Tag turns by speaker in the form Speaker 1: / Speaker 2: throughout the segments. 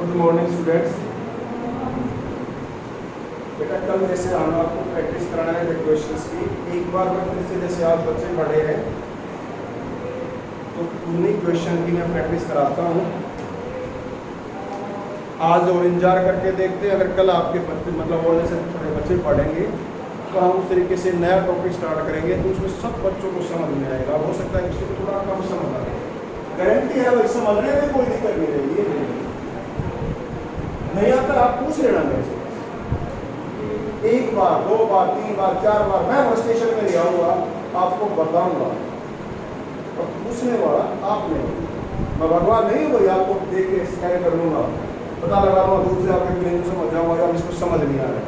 Speaker 1: Good morning students. बेटा कल जैसे हम आपको प्रैक्टिस कराना है क्वेश्चंस की, एक बार मैं फिर से जैसे आप बच्चे पढ़े हैं तो उन्हीं क्वेश्चन की मैं प्रैक्टिस कराता हूँ आज, और इंतजार करके देखते हैं अगर कल आपके बच्चे मतलब और जैसे थोड़े बच्चे पढ़ेंगे तो हम उस तरीके से नया टॉपिक स्टार्ट करेंगे तो उसमें सब बच्चों को समझ में आएगा। हो सकता है किसी को थोड़ा कम समझ आए, गारंटी है भाई समझने में कोई दिक्कत नहीं रहेगी। नहीं आता आप पूछ लेना मेरे से, एक बार दो बार तीन बार चार बार मैं स्टेशन में ले आऊँगा, आपको बताऊंगा और पूछने वाला आपने, मैं भगवान नहीं हुई आपको देख के स्कैन कर लूँगा, पता लगा लूँगा दूर से आपके बिना समझ जाऊँगा या इसको समझ नहीं आ रहा है,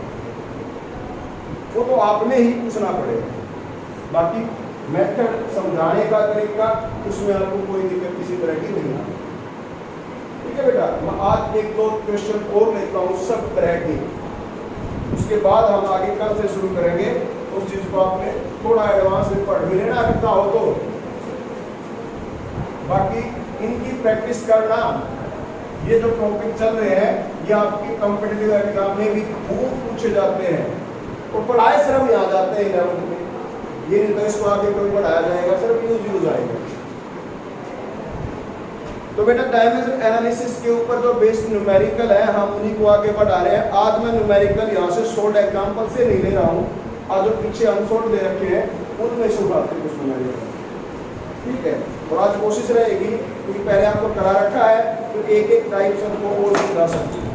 Speaker 1: वो तो आपने ही पूछना पड़ेगा। बाकी मेथड समझाने का तरीका उसमें आपको कोई दिक्कत किसी तरह की नहीं आती। ठीक है बेटा, मैं आज एक दो क्वेश्चन और लेता हूँ सब तरह की, उसके बाद हम आगे कल से शुरू करेंगे। उस चीज को आपने थोड़ा एडवांस में पढ़ भी लेना अगर हो तो। बाकी इनकी प्रैक्टिस करना, ये जो टॉपिक चल रहे हैं ये आपके कॉम्पिटिटिव एग्जाम में भी खूब पूछे जाते हैं और पढ़ाए सिर्फ यहाँ जाते हैं 11th में, ये नहीं तो इसको आगे कोई पढ़ाया जाएगा, सिर्फ यूज आएगा। तो बेटा डायमेंशन एनालिसिस के ऊपर जो बेस्ड न्यूमेरिकल है हम उन्हीं को आगे बढ़ा रहे हैं। आज मैं न्यूमेरिकल यहाँ से शॉर्ट एग्जांपल से नहीं ले रहा हूँ, आज जो पीछे अनशॉर्ट दे रखे हैं उनमें से उठाते कुछ न्यूमेरिकल। ठीक है, और आज कोशिश रहेगी क्योंकि पहले आपको करा रखा है तो एक एक टाइप से उनको और समझा सकते हैं।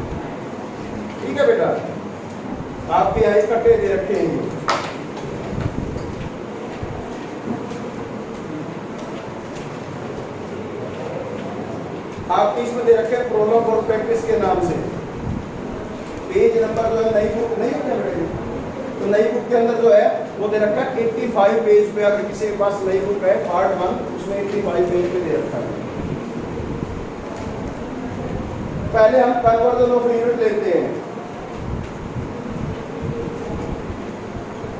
Speaker 1: ठीक है बेटा, आपके यहाँ इकट्ठे दे रखे हैं। आपके इसमें दे रखे प्रोलॉग और प्रैक्टिस के नाम से। पेज नंबर जो है नई बुक नहीं होता है, तो नई बुक के अंदर जो है वो दे रखा है 85 पेज पे। अगर किसी के पास नई बुक है पार्ट 1 उसमें 85 पेज पे दे रखा है। पहले हम कन्वर्जन ऑफ यूनिट लेते हैं।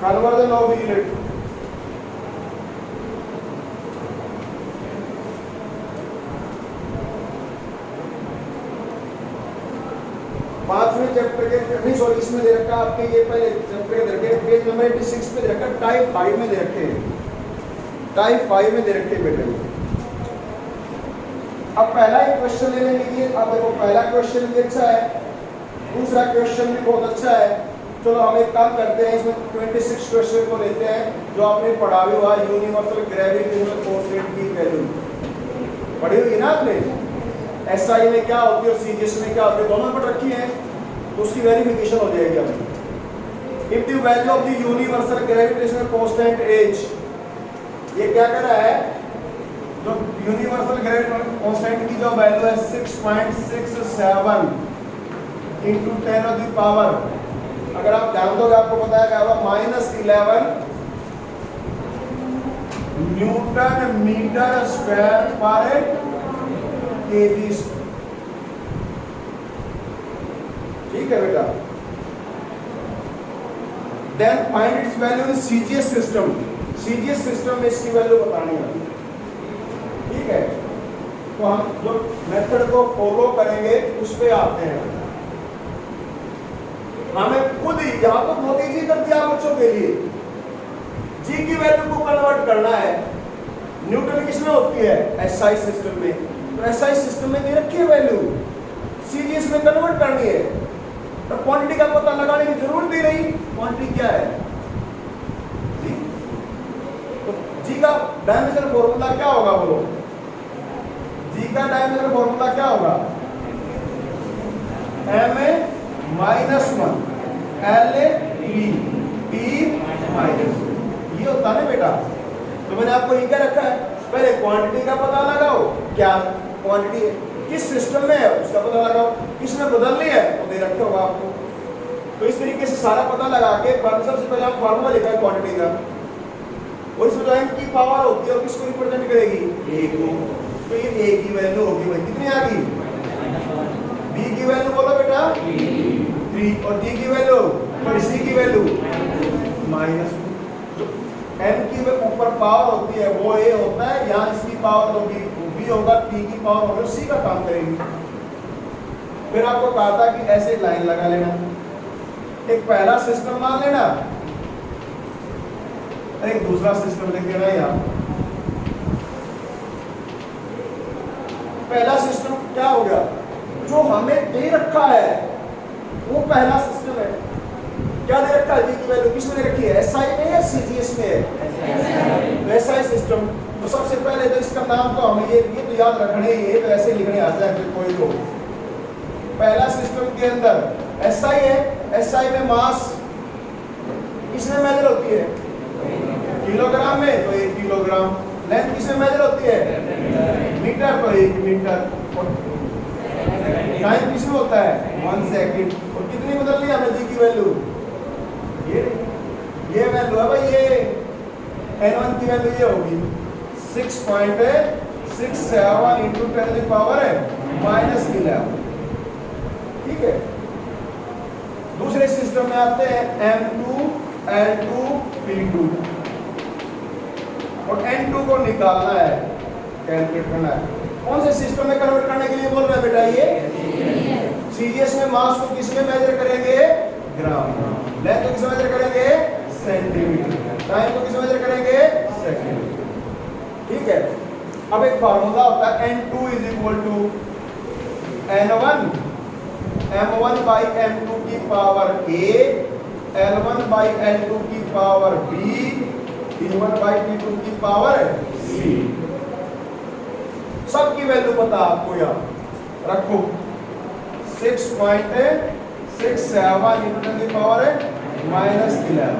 Speaker 1: कन्वर्जन ऑफ यूनिट पांचवें चैप्टर के नहीं सॉरी इसमें दे रखा आपके ये पहले चैप्टर के दे रखे पेज नंबर 86 पे दे रखा, टाइप 5 में दे रखे हैं, टाइप 5 में दे रखे बेटे। अब पहला ही क्वेश्चन लेने लीजिए। अब देखो पहला क्वेश्चन भी अच्छा है, दूसरा क्वेश्चन भी बहुत अच्छा है। चलो हम एक काम करते हैं, इसमें 26 क्वेश्चन को लेते हैं जो आपने पढ़ा भी हुआ, यूनिवर्सल ग्रेविटेशनल कांस्टेंट की वैल्यू पढ़ी हुई ना आपने। एसआई में क्या होती है और सीजीएस में क्या होती है दोनों पढ़ रखी है, तो उसकी वेरिफिकेशन हो जाएगी अब। If the value of the universal gravitational constant is, ये क्या कर रहा है, जो यूनिवर्सल ग्रेविटेशनल कांस्टेंट की जो वैल्यू है 6.67 into 10 of the power, अगर आप ध्यान दोगे आपको बताया गया होगा -11 न्यूटन मीटर स्क्वायर पर केजी। ठीक है बेटा, then find its value in CGS system. CGS system में इसकी वैल्यू बतानी है। ठीक है, तो हम जो मेथड को फॉलो करेंगे उस पे आते हैं। हमें खुद ही यहाँ तो बहुत ईजी कर दिया बच्चों के लिए, जी की वैल्यू को कन्वर्ट करना है। न्यूटन किसमें होती है, एसआई सिस्टम में, तो एसआई सिस्टम में दे रखी है वैल्यू, सीजीएस में कन्वर्ट करनी है, तो क्वांटिटी का पता लगाने की जरूरत ही नहीं। क्वांटिटी क्या है, जी, तो जी का डायमेंशन फॉर्मूला क्या होगा बोलो, जी का डायमेंशन फॉर्मूला क्या होगा, ma-1 L ये होता है बेटा। तो मैंने आपको ये क्या रखा है, पहले क्वांटिटी का पता लगाओ, क्या क्वांटिटी है, किस सिस्टम में है उसका पता लगाओ, किसमें बदलनी है वो दे रखा होगा आपको। तो इस तरीके से सारा पता लगा के सबसे पहले आप फार्मूला लिखा है क्वांटिटी का, और इसमें जो m की पावर होती है और किसको रिप्रेजेंट करेगी, a को। तो ये a की वैल्यू होगी भाई कितनी आ गई, b की वैल्यू बोलो बेटा 3, और d की वैल्यू और c की वैल्यू -2। m की ऊपर पावर होती है वो a होता है, यहाँ इसकी पावर होगी b होगा, t की पावर होगी c का काम करेगी। फिर आपको कहा था कि ऐसे लाइन लगा लेना, एक पहला सिस्टम मान लेना, एक दूसरा सिस्टम लिख देना यहाँ। पहला सिस्टम क्या हो गया, जो हमें दे रखा है वो पहला सिस्टम है। क्या दे रखा है, जी की वैल्यू किसमें दे रखी है, एसआई में या सीजीएस में है, एसआई सिस्टम। तो सबसे पहले तो इसका नाम तो हमें ये तो याद रखने ही है, तो ऐसे लिखने आता है फिर कोई तो। पहला सिस्टम के अंदर एसआई है, एसआई में मास किसमें मेजर होती है, किलोग्राम में, तो 1 किलोग्राम। लेंथ किसमें मेजर होती है, मीटर, तो 1 मीटर। टाइम किसमें होता है, 1 सेकंड। और कितनी बदल ली हमें जी की वैल्यू, ये वैल्यू है भाई, ये n1 की वैल्यू ये होगी 6.67 इंटू 10⁻⁻11। ठीक है। दूसरे सिस्टम में आते हैं M2 L2 P2, और N2 को निकालना है, कैलकुलेट करना है। कौन से सिस्टम में कन्वर्ट करने के लिए बोल रहे हैं बेटा, ये सीजीएस में मास को किस में मेजर करेंगे, ग्राम। लेंथ को किस में मेजर करेंगे, सेंटीमीटर। टाइम को किस में मेजर करेंगे, सेकंड। ठीक है। अब एक फार्मूला होता है N2 is equal to N1 M1 by M2 की power A, L1 by L2 की power B, T1 by T2 की पावर C। सबकी वैल्यू पता आपको, याद रखो 6.67 इंटू 10⁻⁻11।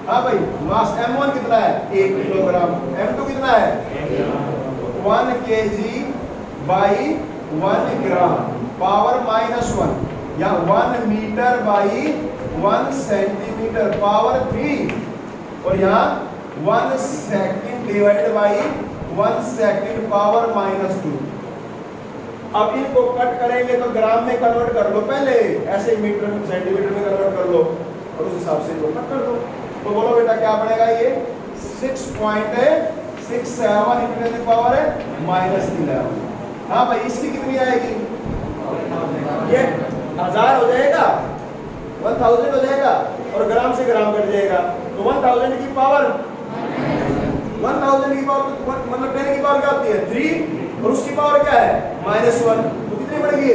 Speaker 1: हाँ भाई, मास M1 कितना है, 1 किलोग्राम। M2 कितना है, 1 kg बाई 1 ग्राम, पावर -1, या 1 मीटर बाई 1 सेंटीमीटर, पावर 3, और यहाँ 1 second divide by 1 second, power -2। अब इनको कट करेंगे तो ग्राम में कन्वर्ट कर लो पहले, ऐसे मीटर सेंटीमीटर में कन्वर्ट कर लो, और उस हिसाब से कट कर दो। तो बोलो बेटा क्या बनेगा, ये 6.67 इंटू 10⁻⁻11। हाँ भाई, इसकी कितनी आएगी, ये 1000 हो जाएगा, 1000 हो जाएगा, और ग्राम से ग्राम कट जाएगा, तो 1000 की पावर 1000 की पावर मतलब 10 की पावर क्या होती है, 3, और उसकी पावर क्या है, -1, तो कितनी बढ़ेगी,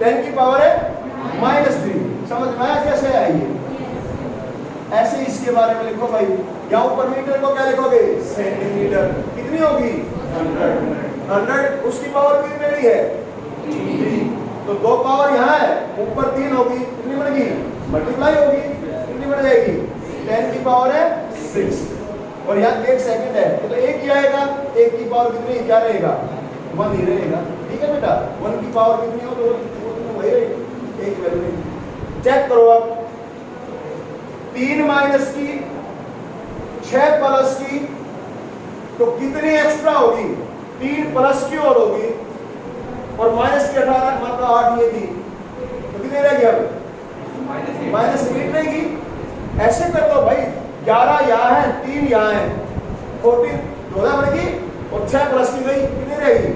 Speaker 1: 10 की पावर है -3। समझ में आया कैसे आएगी। ऐसे इसके बारे में लिखो भाई, या ऊपर मीटर को क्या लिखोगे, सेंटीमीटर। कितनी होगी, 100, उसकी पावर कितनी बड़ी है, 3, तो 2 पावर यहाँ है, ऊपर 3 होगी, कितनी बढ़ेगी, मल्टीप्लाई होगी, कितनी बढ़ जाएगी, 10 की पावर है 6, और यहाँ 1 सेकंड है, तो 1 ही आएगा। 1 की पावर कितनी, क्या रहेगा, 1 ही रहेगा। ठीक है बेटा, 1 की पावर कितनी हो तो वही रहेगी, 1 वैल्यू नहीं। चेक करो आप, 3 माइनस की, 6 प्लस की, तो कितनी एक्स्ट्रा होगी, 3 प्लस की और होगी, और माइनस की 18 मतलब 8 ये थी, तो कितनी रहेगी, अब -8 रहेगी। ऐसे कर लो भाई, 11 यहाँ है, 3 यहाँ है, 14 14 बढ़ेगी, और 6 प्लस की गई, कितनी रहेगी,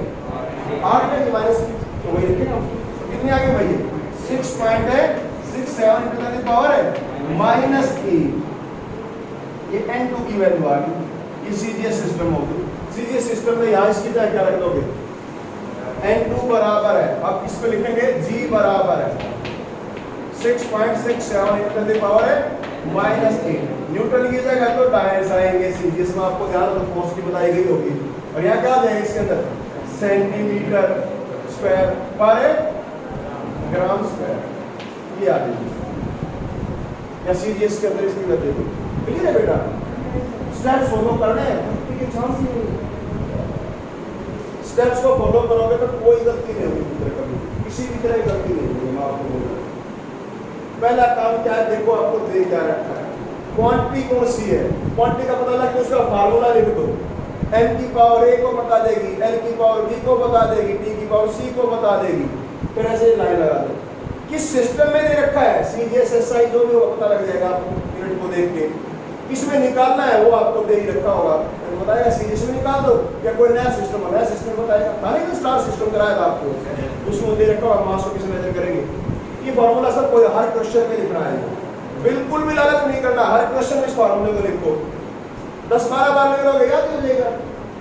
Speaker 1: 8 रहेगी, माइनस की, तो वही लिखेंगे हम। तो कितनी आ गई भाई, 6.67 इंटू 10⁻⁻8। ये N2 की वैल्यू आ गई। ये सीजीएस सिस्टम होगी। सीजीएस सिस्टम में यहाँ इसकी क्या रख दोगे, N2 बराबर है, अब इस पे लिखेंगे G बराबर है 6.67 इंटू 10⁻⁻8। न्यूटन की जगह तो डायस आएंगे, सीजीएस में आपको ध्यान रखो फोर्स की बताई गई होगी, और यहाँ क्या आ जाएगा इसके अंदर, सेंटीमीटर स्क्वायर पर ग्राम स्क्वायर, ये आ जाएगी। या सीजीएस के अंदर इसकी वैल्यू क्लियर है बेटा। स्टेप्स फॉलो करने हैं, ठीक है, चांस ही नहीं। स्टेप्स को फॉलो करोगे तो कोई गलती नहीं होगी, कभी किसी भी तरह की गलती नहीं होगी। मैं आपको बोल रहा हूं, पहला काम क्या है, देखो आपको दे क्या रखा है, क्वांटिटी कौन सी है, क्वांटिटी का पता लगे उसका फार्मूला लिख दो। m की पावर a को बता देगी, l की पावर b को बता देगी, t की पावर c को बता देगी, फिर ऐसे लाइन लगा दो। किस सिस्टम में दे रखा है, सीजीएस एसआई जो भी होगा पता लग जाएगा आपको यूनिट को देख के। इसमें निकालना है वो आपको दे ही रखा होगा, तो बताएगा सीरीज में निकाल दो या कोई नया सिस्टम बताएगा। था नहीं तो स्टार सिस्टम कराया था आपको, उसमें दे रखा होगा, मास को किसी मेजर करेंगे। ये फॉर्मूला सब कोई हर क्वेश्चन में लिखना है, बिल्कुल भी लालच नहीं करना, हर क्वेश्चन में इस फॉर्मूले को लिखो, 10-12 बार लिख लोगे याद हो जाएगा,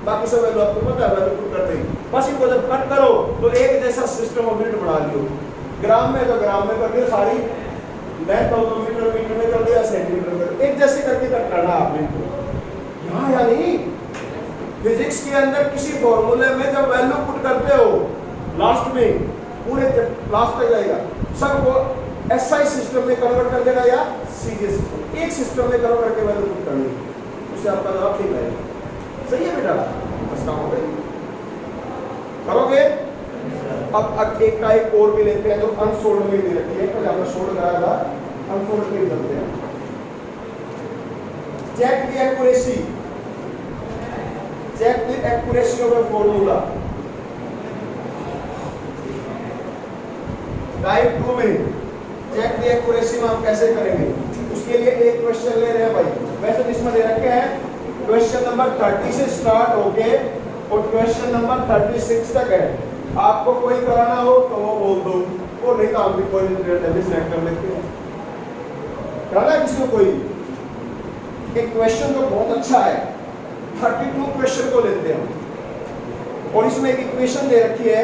Speaker 1: बाकी सब वैल्यू आपको पता है, वैल्यू पुट करते ही बस इनको जब कट करो तो एक जैसा सिस्टम ऑफ यूनिट बना लियो। ग्राम में तो ग्राम में कर दिया, सारी लेंथ हो तो मीटर मीटर में कर दिया, सेंटीमीटर में, एक जैसे करके कट करना आपने। यहाँ यानी फिजिक्स के अंदर किसी फॉर्मूले में जब वैल्यू पुट करते हो लास्ट में, पूरे लास्ट तक जाएगा, सबको एसआई सिस्टम में कन्वर्ट कर देना या सीधे सिस्टम, एक सिस्टम में कन्वर्ट करके वैल्यू पुट करनी, उससे आपका जवाब ठीक आएगा। सही है बेटा, बस काम हो गई, करोगे। अब एक का एक और भी लेते हैं जो अनसोल्ड में दे रखी है, पहले हमने सोल्ड कराया था, अनसोल्ड में चलते हैं। Check the accuracy, check the accuracy of a formula. Type 2 में चेक द एक्यूरेसी में हम कैसे करेंगे, उसके लिए एक क्वेश्चन ले रहे हैं भाई। वैसे जिसमें दे रखे हैं क्वेश्चन नंबर 30 से स्टार्ट होके और क्वेश्चन नंबर 36 तक है। आपको कोई कराना हो तो वो बोल दो, और नहीं तो हम भी कोई सिलेक्ट कर लेते हैं। कराना किसी को कोई एक क्वेश्चन जो बहुत अच्छा है, 32 क्वेश्चन को लेते हैं और इसमें एक इक्वेशन दे रखी है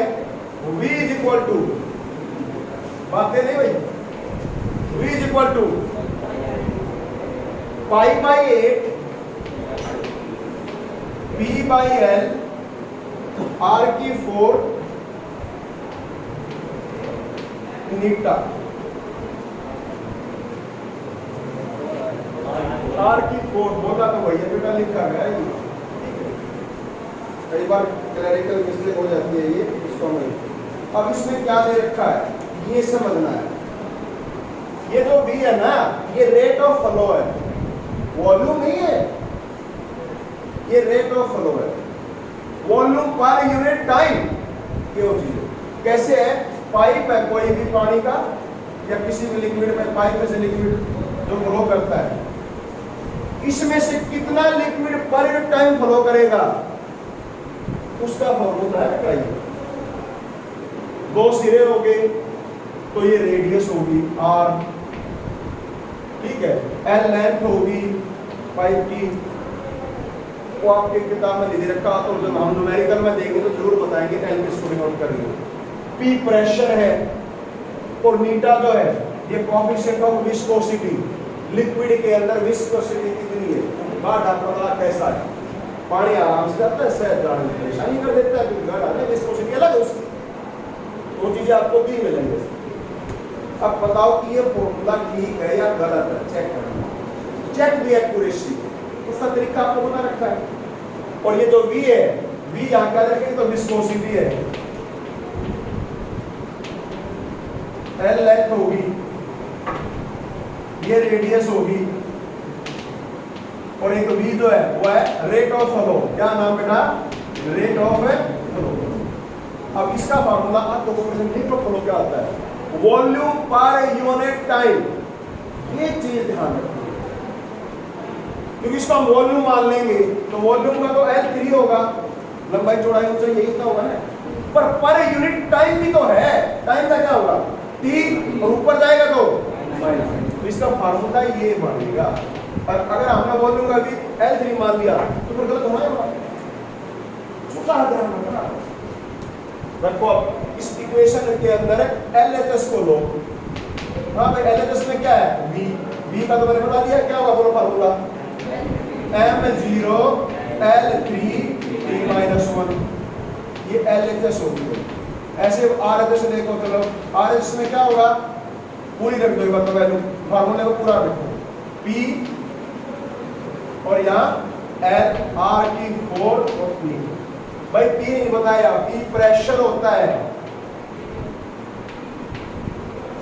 Speaker 1: v इज इक्वल टू, बात नहीं भाई, v is equal to pi by 8 p by l r की 4 नीटा, r की 4 बोला तो भैया बेटा लिखा गया है, कई बार क्लरिकल मिस्टेक हो जाती है ये, इसको में अब इसमें क्या दे रखा है ये समझना है। ये जो v है ना, ये रेट ऑफ फ्लो है, वॉल्यूम नहीं है, ये रेट ऑफ फ्लो है, वॉल्यूम पर यूनिट टाइम। क्यों चीज कैसे है, पाइप है कोई भी पानी का या किसी भी लिक्विड में, पाइप में से लिक्विड जो फ्लो करता है, इसमें से कितना liquid per unit time flow करेगा उसका फॉर्मूला है टाइम। दो सिरे हो गए तो ये रेडियस होगी r, ठीक है, l लेंथ होगी पाइप की, वो आपके किताब में दे रखा, तो जब हम न्यूमेरिकल में देंगे तो जरूर बताएंगे, l किसको नोट करेंगे। p प्रेशर है और नीटा जो है ये कोएफिशिएंट ऑफ विस्कोसिटी, लिक्विड के अंदर विस्कोसिटी कितनी है, गाढ़ा पतला कैसा है, पानी आराम से जाता है, सहज जाने में परेशानी कर देता है, क्योंकि गाढ़ा है, विस्कोसिटी अलग है उसकी, वो चीजें आपको भी मिलेंगे। अब बताओ कि ये फॉर्मूला ठीक है या गलत है, चेक करना, चेक द एक्यूरेसी, उसका तरीका आपको बता रखा है। और ये जो v है, v यहाँ क्या रखेंगे तो विस्कोसिटी है, l लेंथ होगी, ये रेडियस होगी, और एक v जो है वो है रेट ऑफ फ्लो। क्या नाम बेटा, रेट ऑफ फ्लो। अब इसका फार्मूला आपको रेट ऑफ फ्लो क्या होता है, वॉल्यूम पर यूनिट टाइम। ये चीज ध्यान रखो, क्योंकि इसको हम वॉल्यूम मान लेंगे तो वॉल्यूम का तो L3 होगा, लंबाई चौड़ाई ऊंचाई यही तो होगा ना, पर यूनिट टाइम भी तो है, टाइम का क्या होगा T, और ऊपर जाएगा तो इसका फार्मूला ये बनेगा। और अगर हमने वॉल्यूम का भी L3 मान लिया तो फिर गलत होगा, रखो। अब इस इक्वेशन के अंदर LHS को लो, हाँ भाई LHS में क्या है v का तो मैंने बता दिया, क्या होगा बोलो फार्मूला, m0 L3 T-1, ये LHS होगी। ऐसे RHS देखो, चलो RHS में क्या होगा, पूरी रख दो एक बार तो वैल्यू, फार्मूले को पूरा रखो, P और यहाँ L R की 4 और P। भाई P नहीं बताया, P प्रेशर होता है,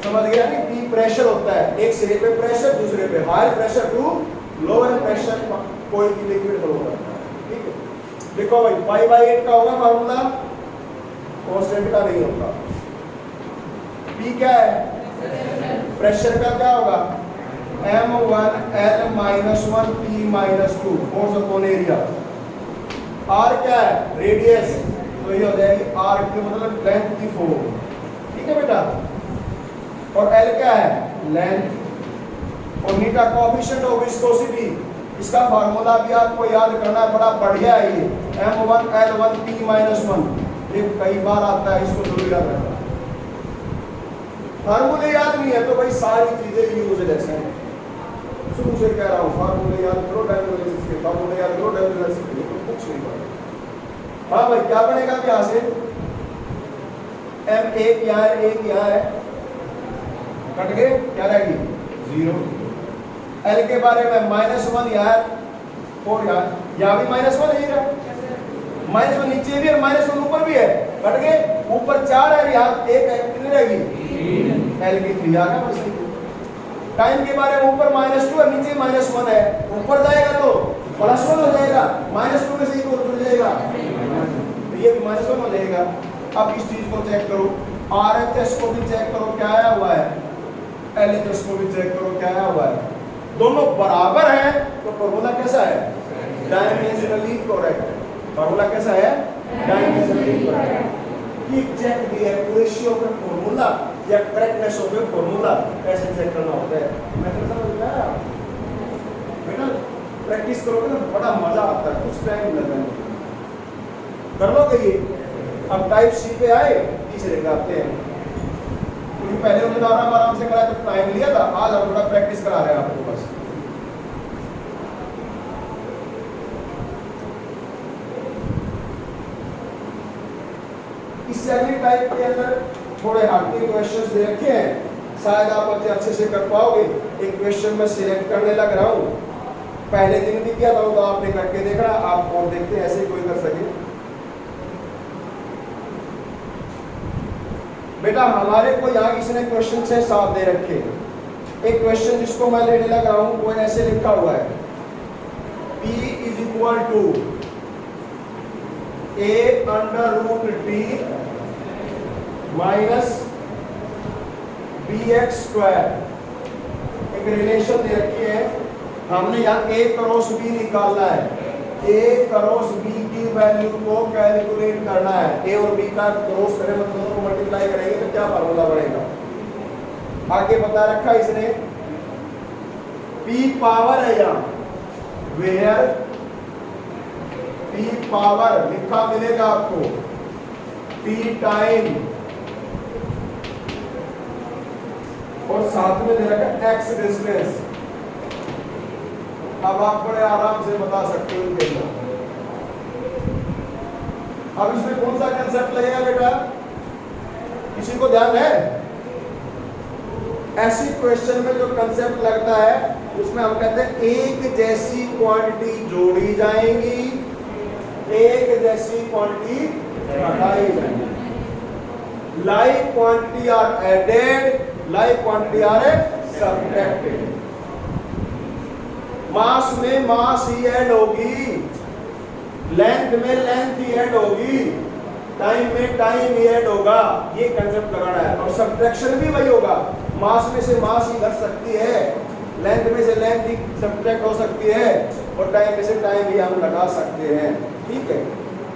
Speaker 1: समझ गया नहीं, P प्रेशर होता है, एक सिरे पे प्रेशर दूसरे पे high pressure to lower pressure कोई भी लिक्विड फ्लो करता है, ठीक है। देखो भाई पाई बाई 8 का होगा फार्मूला, कांस्टेंट का नहीं होगा। P क्या है, प्रेशर का क्या होगा m1 l minus 1 p minus 2 force upon area. r क्या है? रेडियस, तो ये हो जाएगी r की मतलब लेंथ की 4, ठीक है बेटा। और l क्या है? लेंथ। और नीटा कोएफिशिएंट ऑफ विस्कोसिटी, इसका फार्मूला भी आपको याद करना है, बड़ा बढ़िया है ये, m1 l1 p माइनस 1। ये कई बार आता है, इसको जरूर याद रखना। फार्मूले याद नहीं है तो भाई सारी चीजें यूजलेस हैं। शुरू से कह रहा हूँ, फार्मूले याद करो डायनामिक्स के, फार्मूले याद करो डायनामिक्स के, तो कुछ नहीं पड़ेगा। हाँ भाई, क्या बनेगा यहाँ से? m एक यहाँ है, एक यहाँ है, कट गए, क्या रहेगी? 0। l के बारे में -1 यहाँ है, 4 यहाँ भी -1 है, -1 नीचे भी है, -1 ऊपर भी है, कट गए। ऊपर 4 है, यहाँ 1 है, कितनी रहेगी? l की 3 आ गया बस। टाइम के बारे में ऊपर -2 है, नीचे -1 है, ऊपर जाएगा तो +1 हो जाएगा, -2 में से एक और जुड़ जाएगा, तो ये भी -1 हो जाएगा। अब इस चीज को चेक करो, RHS को भी चेक करो क्या आया हुआ है, LHS को भी चेक करो क्या आया हुआ है। दोनों बराबर हैं तो फॉर्मूला कैसा है? Dimensionally correct. फॉर्मूला कैसा है? Dimensionally correct. ये check the accuracy of a formula या करेक्टनेस ऑफ ए फॉर्मूला कैसे चेक करना होता है, मेथड समझ में आया? बेटा प्रैक्टिस करोगे ना बड़ा मजा आता है, कुछ टाइम लगेगा, कर लोगे ये। अब टाइप सी पे आए, तीसरे का आते हैं, क्योंकि पहले उन्होंने आराम से कराया तो टाइम लिया था, आज हम थोड़ा प्रैक्टिस करा रहे हैं आपको बस। इस अगली टाइप के अंदर थोड़े हार्डली क्वेश्चंस दे रखे हैं, शायद आप अच्छे से कर पाओगे। एक क्वेश्चन में सिलेक्ट करने लग रहा हूँ, पहले दिन भी किया था तो आपने करके देखा, आप और देखते हैं ऐसे कोई कर सके। बेटा हमारे को यहाँ किसी ने क्वेश्चन 6-7 दे रखे। एक क्वेश्चन जिसको मैं लेने लग रहा हूँ वो ऐसे लिखा हुआ है, P = a/√t - bx²। एक रिलेशन दे रखी है, हमने यहाँ a क्रॉस b निकालना है, a क्रॉस b की वैल्यू को कैलकुलेट करना है। a और b का क्रॉस करें मतलब दोनों को मल्टीप्लाई करेंगे तो क्या फार्मूला बनेगा? आगे बता रखा है इसने, p पावर है यहाँ, वेयर p पावर लिखा मिलेगा आपको, p टाइम और साथ में दे रखा x डिस्टेंस। अब आप बड़े आराम से बता सकते हो इनके। अब इसमें कौन सा कंसेप्ट लगेगा बेटा, किसी को ध्यान है? ऐसी क्वेश्चन में जो कंसेप्ट लगता है उसमें हम कहते हैं एक जैसी क्वांटिटी जोड़ी जाएंगी, एक जैसी क्वांटिटी घटाई जाएंगी। Like quantity are added, like quantity are subtracted. Mass में मास ही ऐड होगी, लेंथ में लेंथ ही ऐड होगी, टाइम में टाइम ही ऐड होगा, ये कंसेप्ट लगाना है। और सब्ट्रैक्शन भी वही होगा, मास में से मास ही घट सकती है, लेंथ में से लेंथ ही सब्ट्रैक्ट हो सकती है, और टाइम में से टाइम भी हम लगा सकते हैं, ठीक है।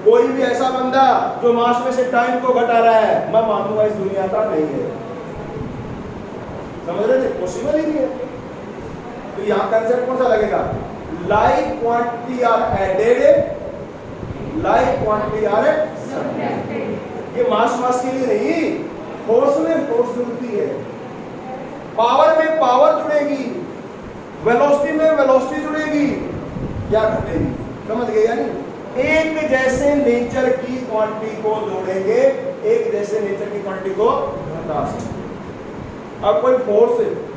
Speaker 1: कोई भी ऐसा बंदा जो मास में से टाइम को घटा रहा है, मैं मानूंगा इस दुनिया का नहीं है, समझ रहे थे? पॉसिबल ही नहीं है। तो यहाँ कंसेप्ट कौन सा लगेगा? Like quantity are added, like quantity are subtracted. ये मास के लिए नहीं, फोर्स में फोर्स जुड़ती है, पावर में पावर जुड़ेगी, वेलोसिटी में वेलोसिटी जुड़ेगी, क्या घटेगी? समझ गए यानी? एक जैसे नेचर की क्वांटिटी को जोड़ेंगे, एक जैसे नेचर की क्वांटिटी को घटा सकते। अब कोई फोर्स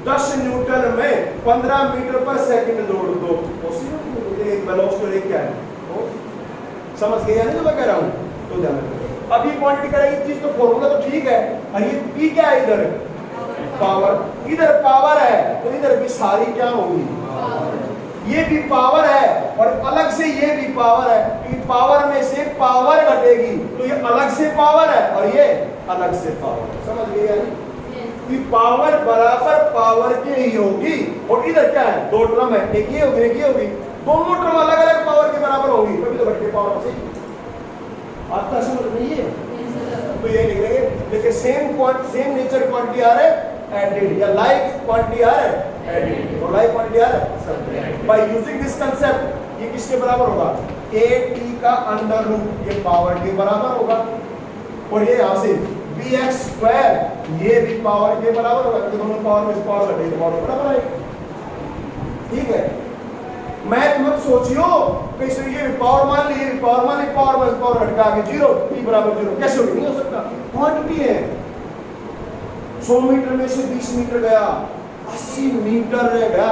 Speaker 1: 10 न्यूटन में 15 मीटर पर सेकंड जोड़ दो, पॉसिबल? एक वेलोसिटी और एक क्या है? फोर्स। समझ गए यानी जो मैं कह रहा हूं? तो ध्यान रखो। अब ये क्वांटिटी करेगी चीज तो फॉर्मूला तो ठीक है, और ये पी क्या है? इधर पावर, इधर पावर है तो इधर भी सारी क्या होगी? ये भी पावर है और अलग से ये भी पावर है, क्योंकि पावर में से पावर घटेगी तो ये अलग से पावर है और ये अलग से पावर है। समझ गए यानी? कि पावर बराबर पावर के ही होगी। और इधर क्या है, दो ड्रम है, एक ये होगी एक ये होगी, दोनों ड्रम अलग अलग पावर के बराबर होगी, तभी तो घटके पावर से आपका समझ नहीं है। तो ये लिख लेंगे, देखिए सेम नेचर क्वांटिटी आ रहा है एडेड, या लाइक क्वांटिटी आ रहा है एडेड, और लाइक क्वांटिटी आ रहा है subtract. By using this concept ये किसके बराबर होगा, at का अंडर रूट ये पावर के बराबर होगा, और ये यहां से bx स्क्वायर ये भी पावर के बराबर होगा, क्योंकि दोनों पावर में पावर घटे तो पावर बराबर है। ठीक है, मैथ मत सोचियो कैसे ये पावर मान ली, पावर में पावर घटा के 0 p बराबर 0 कैसे होगी, नहीं हो सकता, क्वांटिटी है। 100 मीटर में से 20 मीटर गया, 80 मीटर रह गया,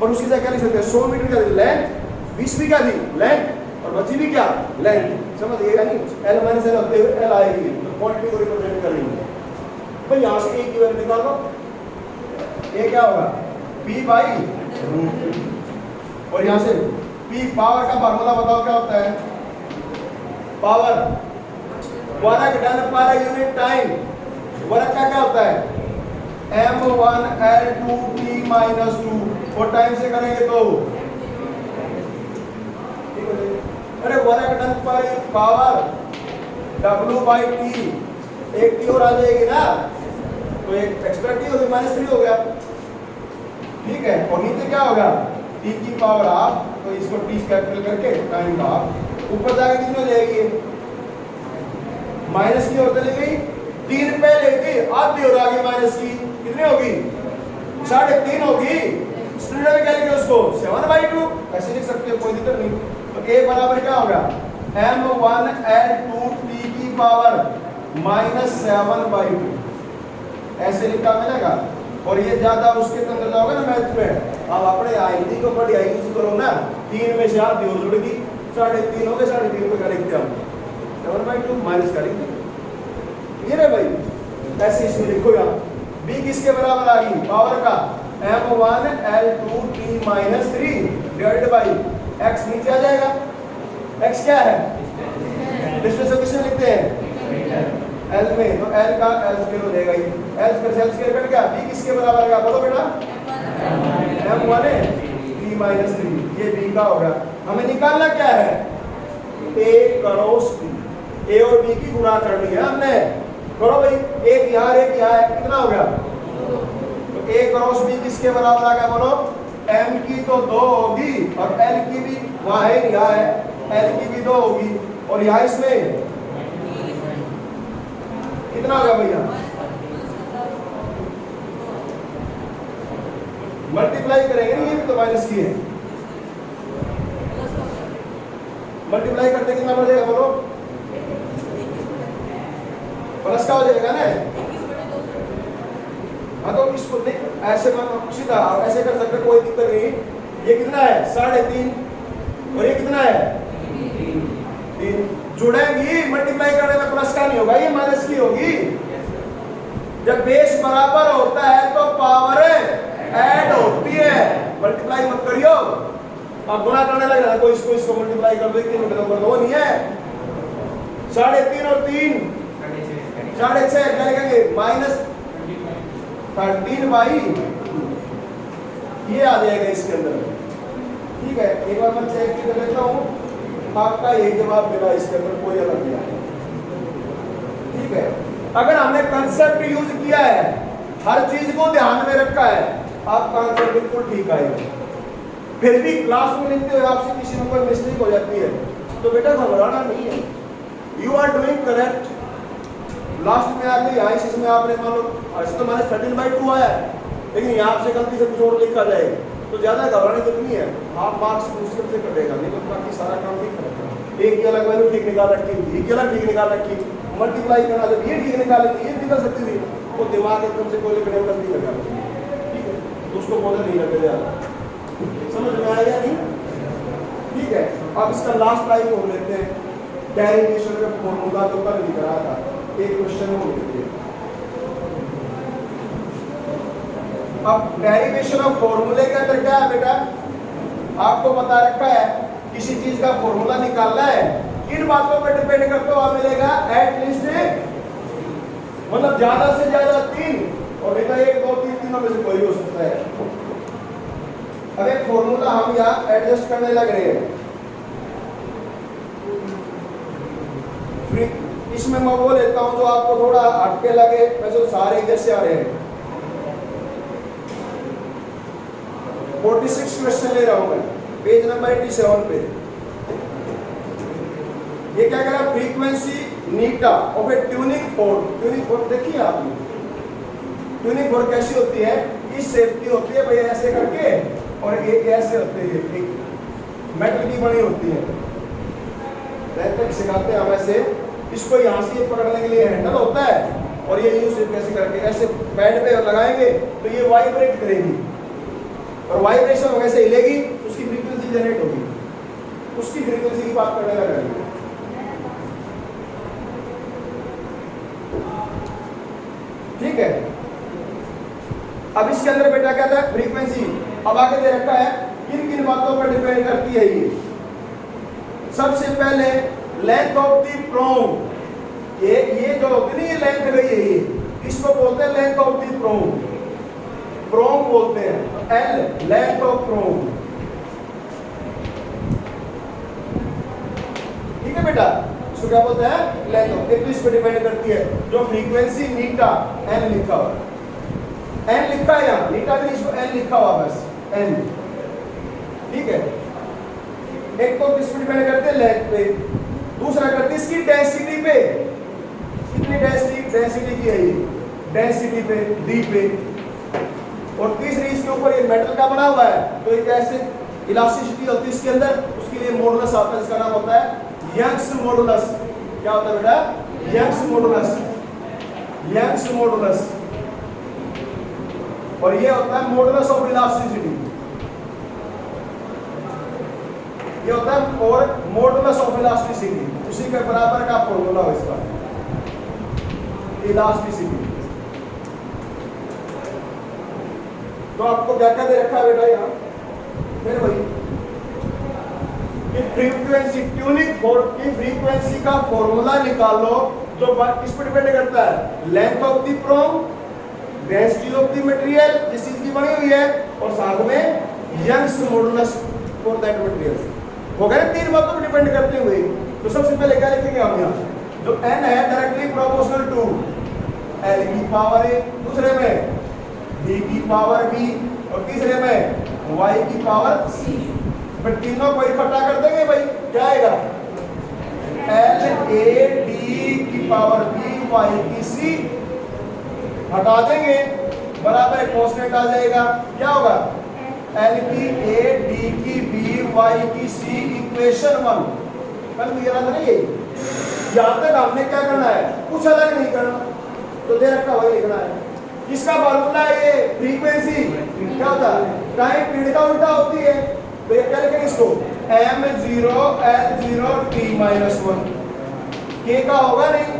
Speaker 1: और उसकी जगह क्या लिख सकते हैं, 100 मीटर का लेंथ, 20 भी क्या थी लेंथ, और बची भी क्या लेंथ, समझ गए नहीं, l माइनस l होते हुए l आएगी, तो क्वांटिटी को रिप्रेजेंट कर लेंगे भाई। यहां से a की वैल्यू निकाल लो, a क्या होगा p बाई रूट, और यहां से p पावर का फार्मूला बताओ क्या होता है, पावर वर्ग डन पर यूनिट टाइम, वर्ग का क्या होता है m1 l2 t माइनस 2, और टाइम से करेंगे तो अरे वर्ग डन पर पावर w बाई t, एक t और आ जाएगी ना, तो एक एक्स्ट्रा t होगी -3 हो गया। ठीक है, और नीचे क्या होगा t की पावर हाफ, तो इसको t कैपिटल करके टाइम का हाफ, ऊपर जाके कितनी हो जाएगी माइनस की और चली गई 3 पहले थी, आधी और आगे माइनस की कितनी होगी 3.5 होगी। स्टूडेंट में क्या लिखे उसको 7/2 ऐसे लिख सकते हो, कोई दिक्कत नहीं। तो a बराबर क्या होगा m1 l2 t की पावर -7/2 ऐसे लिखा मिलेगा। और ये ज्यादा उसके अंदर जाओगे ना मैथ में, अब अपने हिंदी को पढ़ी इंग्लिश करो ना, 3 में से आधी और जुड़ गई 3.5 हो गए, 3.5 पे क्या लिखते हम 7/2 माइनस का लिखते ये रे भाई, ऐसे इसमें लिखो यार। b किसके बराबर आ गई पावर का m1 l2 t minus 3 divided by x, नीचे आ जाएगा x क्या है डिस्टेंस किसमें लिखते हैं l में, तो l का l स्क्वायर हो जाएगा, l स्क्वायर कट गया। b किसके बराबर का बोलो बेटा m1 t माइनस 3, ये b का होगा। हमें निकालना क्या है a क्रॉस b, a और b की गुणा करनी है हमने, करो भाई, एक यहाँ है, कितना हो गया, तो a क्रॉस b किसके बराबर आ गया बोलो, m की तो 2 होगी और l की भी वहां है, यहाँ है, l की भी 2 होगी, और यहाँ इसमें कितना होगा भैया, मल्टीप्लाई करेंगे नहीं, ये भी तो माइनस की है, मल्टीप्लाई करते कितना बढ़ जाएगा बोलो, प्लस का हो जाएगा ना। हाँ तो इसको देख ऐसे सीधा ऐसे कर सकते, कोई दिक्कत नहीं। ये कितना है 3.5 और ये कितना है 3, जुड़ेंगी, मल्टीप्लाई करने में प्लस का नहीं होगा, ये माइनस की होगी। जब बेस बराबर होता है तो पावर ऐड होती है, मल्टीप्लाई मत करियो। अब गुणा करने लग रहा है कोई इसको मल्टीप्लाई कर दो, 3 कर दो, नहीं है 3.5 और 3 6.5 क्या लिखेंगे -13/2, ये आ जाएगा इसके अंदर। ठीक है, एक बार मैं चेक कर लेता हूँ, आपका यही जवाब मेरा इसके अंदर कोई अलग नहीं आया। ठीक है, अगर हमने कंसेप्ट यूज किया है, हर चीज को ध्यान में रखा है, आपका आंसर बिल्कुल ठीक आएगा। फिर भी क्लास में लिखते हुए आपसे किसी में कोई मिस्टेक हो जाती है तो बेटा घबराना नहीं है, you are doing correct. Last में आके यहाँ इसमें आपने मान लो ऐसे तो माइनस 13/2 आया है, लेकिन यहाँ से गलती से कुछ और लिखा जाएगा तो ज्यादा घबराने की नहीं है, आप मार्क्स मुश्किल से कटेगा, नहीं तो बाकी सारा काम ठीक करेगा। एक की अलग वैल्यू ठीक निकाल रखी, बी की अलग ठीक निकाल रखी, मल्टीप्लाई करना जब ये ठीक निकाल लेती ये निकल सकती थी, वो दिमाग एकदम से कोई लिखने में गलती लगा, ठीक है, तो उसको बोलने नहीं लगे यार, समझ में आया नहीं। ठीक है, अब इसका लास्ट टाइम हो लेते हैं, डेरिवेशन का फॉर्मूला तो कल भी करा था, एक क्वेश्चन हो लेते हैं। अब डेरिवेशन ऑफ फॉर्मूले के अंदर क्या है बेटा, आपको बता रखा है किसी चीज का फॉर्मूला निकालना है, किन बातों पर डिपेंड करते हुआ मिलेगा, एटलीस्ट मतलब ज्यादा से ज्यादा 3 और बेटा 1 2 3 तीनों में से कोई हो सकता है। अब एक फॉर्मूला हम यहाँ एडजस्ट करने लग रहे हैं। इसमें मैं वो लेता हूँ जो आपको थोड़ा हटके लगे, वैसे तो सारे जैसे आ रहे हैं। 46 क्वेश्चन ले रहा हूँ मैं, पेज नंबर 87 पे। ये क्या कह रहा है? Frequency Neeta of A tuning fork. Tuning fork देखिए आपने, ट्यूनिंग फोर्क कैसी होती है? इस शेप की होती है भाई, ऐसे करके, और एक ऐसे होती है, एक मेटल की बनी होती है। तक सिखाते हैं हम ऐसे, इसको यहाँ से पकड़ने के लिए हैंडल होता है, और ये यूं से कैसे करके ऐसे पैड पे लगाएंगे तो ये वाइब्रेट करेगी, और वाइब्रेशन वैसे हिलेगी, उसकी फ्रीक्वेंसी जनरेट होगी। उसकी फ्रीक्वेंसी की बात करने लग रही है। ठीक है, अब इसके अंदर बेटा क्या था? फ्रीक्वेंसी। अब आगे दे रखा है किन किन बातों पर डिपेंड करती है ये। सबसे पहले लेंथ ऑफ द प्रोंग। ये जो होती है, ये लेंथ गई है, ये इसको बोलते हैं length of the prong. Prong बोलते हैं, एल लेंथ ऑफ प्रोंग। ठीक है बेटा, इसको क्या बोलते हैं? Length of. एक तो इस पर डिपेंड करती है, जो फ्रीक्वेंसी नीटा एन लिखा हुआ, एन लिखा है यहाँ, नीटा भी इसको एन लिखा हुआ बस, एन। ठीक है, एक तो किस पे डिपेंड करते हैं? लेंथ पे। दूसरा करते हैं इसकी डेंसिटी पे, कितनी डेंसिटी की है ये, डेंसिटी पे, डी पे। और तीसरी इसके ऊपर ये मेटल का बना हुआ है, तो ये कैसे इलास्टिसिटी होती है इसके अंदर, उसके लिए मॉडुलस आता है, इसका नाम होता है यंग्स मॉडुलस। क्या होता है बेटा? Young's modulus, Young's modulus. और ये होता है मॉडुलस ऑफ इलास्टिसिटी, ये होता है और मॉडुलस ऑफ इलास्टिसिटी, उसी के बराबर का फॉर्मूला है इसका, इलास्टिसिटी। तो आपको क्या क्या दे रखा है बेटा यहाँ? फिर वही कि फ्रीक्वेंसी, ट्यूनिंग फोर्क की फ्रीक्वेंसी का फॉर्मूला निकालो, जो किस पर डिपेंड करता है? Length of the prong, density of the material जिस चीज की बनी हुई है, और साथ में Young's modulus for that material. हो गए 3 बातों पर डिपेंड करते हुए। तो सबसे पहले क्या लिखेंगे हम यहाँ? जो n है डायरेक्टली प्रोपोर्शनल टू l की पावर a, दूसरे में d की पावर b, और तीसरे में y की पावर c। पर तीनों को इकट्ठा कर देंगे भाई, क्या आएगा? l a d की पावर b y की c, हटा देंगे बराबर कांस्टेंट आ जाएगा। क्या होगा? L की A, D की B, Y की C, इक्वेशन 1। कल क्लियर है नहीं? यहाँ तक हमने क्या करना है? कुछ अलग नहीं करना, तो दे रखा वही लिखना है। किसका फॉर्मूला है ये? फ्रीक्वेंसी। क्या होता है? टाइम पीरियड का उल्टा होती है, तो ये क्या लिखेंगे इसको? m0 l0 t-1। k का होगा नहीं,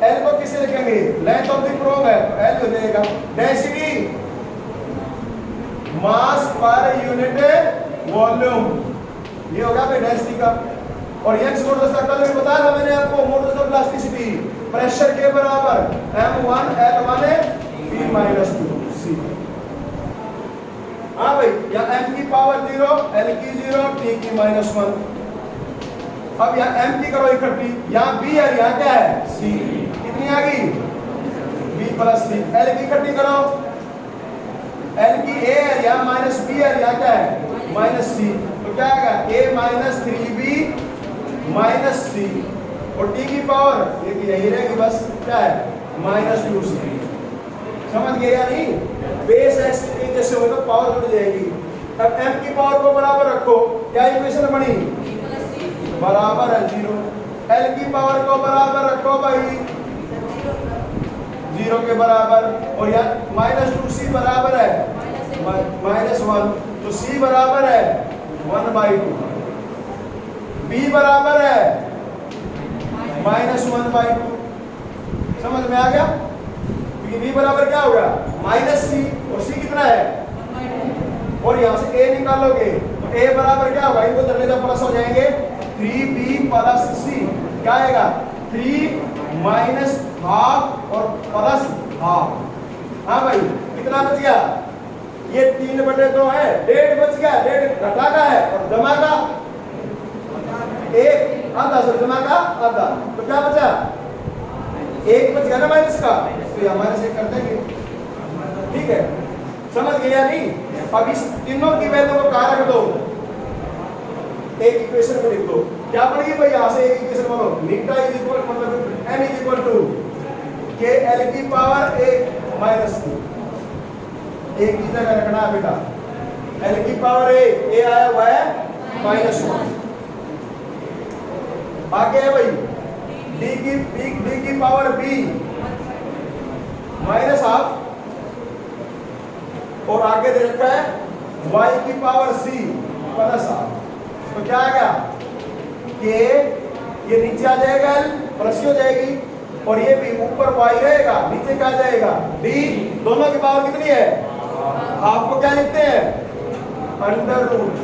Speaker 1: l को किसे लिखेंगे? लेंथ ऑफ द प्रोब है, तो l हो जाएगा। डेंसिटी, मास पर यूनिट वॉल्यूम, ये होगा भाई डेंसिटी का। और यंग्स मॉडुलस का कल भी बताया था मैंने आपको, मॉडुलस ऑफ इलास्टिसिटी प्रेशर के बराबर m1 l1 p-2 c। हाँ भाई, या m की पावर 0, l की 0, t की -1। अब यहाँ m की करो इकट्ठी, यहाँ b है, यहाँ क्या है? c। कितनी आ गई? b + c। l की इकट्ठी करो, l की a है, यहाँ -b है, यहाँ क्या है? -c। तो क्या आएगा? a - 3b - c, और t की पावर ये यही रहेगी बस, क्या है? -2c। समझ गए या नहीं? बेस एक्स जैसे हो तो पावर जुड़ जाएगी। अब m की पावर को बराबर रखो, क्या इक्वेशन बनी? बराबर है 0। l की पावर को बराबर रखो भाई 0 के बराबर, और यहाँ -2c बराबर है -1, तो c बराबर है 1/2, b बराबर है -1/2। समझ में आ गया? क्योंकि b बराबर क्या होगा? -c, और c कितना है? और यहाँ से a निकालोगे तो a बराबर क्या होगा? इनको दरले प्लस हो जाएंगे, 3b + c। क्या आएगा? 3 माइनस हाफ और प्लस हाफ। हाँ भाई कितना बच गया? ये 3/2 है, 1.5 बच गया। 1.5 घटा का है और जमा का 1 आधा, सर जमा का आधा, तो क्या बचा? 1 बच गया ना माइनस का, तो ये हमारे से कर देंगे। ठीक है, समझ गया नहीं? अब इस तीनों की वैल्यू को कहाँ रख दो? एक इक्वेशन में लिख दो। क्या पड़ेगी भाई? यहाँ से एक इक्वेशन बोलो, नीटा इज इक्वल मतलब n इज इक्वल टू के एल की पावर 1 माइनस 2। एक की जगह रखना है बेटा, एल की पावर a आया हुआ है -1। आगे है भाई d की पावर b माइनस हाफ, और आगे दे रखा है y की पावर c प्लस हाफ। तो क्या आ गया? कि ये नीचे आ जाएगा l प्लस हो जाएगी, और ये भी ऊपर y रहेगा, नीचे क्या जाएगा d। दोनों की पावर कितनी है? हाफ को क्या लिखते हैं? Under root.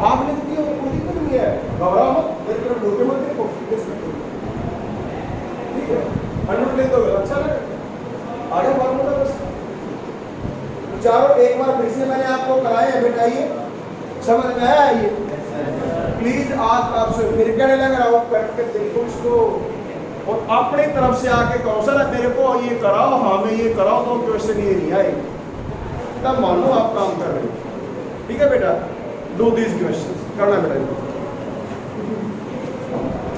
Speaker 1: हाफ लिख दिया, कोई दिक्कत नहीं है, घबराओ मत, मेरी तरफ ढूंढे मत देखो। ठीक है, अंडर रूट लिख दोगे, अच्छा लगे आगे फॉर्मूला बस। चारों एक बार फिर से मैंने आपको कराए हैं बेटा, ये समझ में आया? ये प्लीज आज आपसे मेरे कहने लग रहा हूँ करके देखो इसको, और अपनी तरफ से आके कहो सर मेरे को ये कराओ, हाँ मैं ये कराओ, तो क्वेश्चन ये नहीं आए, तब मानो आप काम कर रहे हो। ठीक है बेटा, डू दीज क्वेश्चंस, करना बेटा।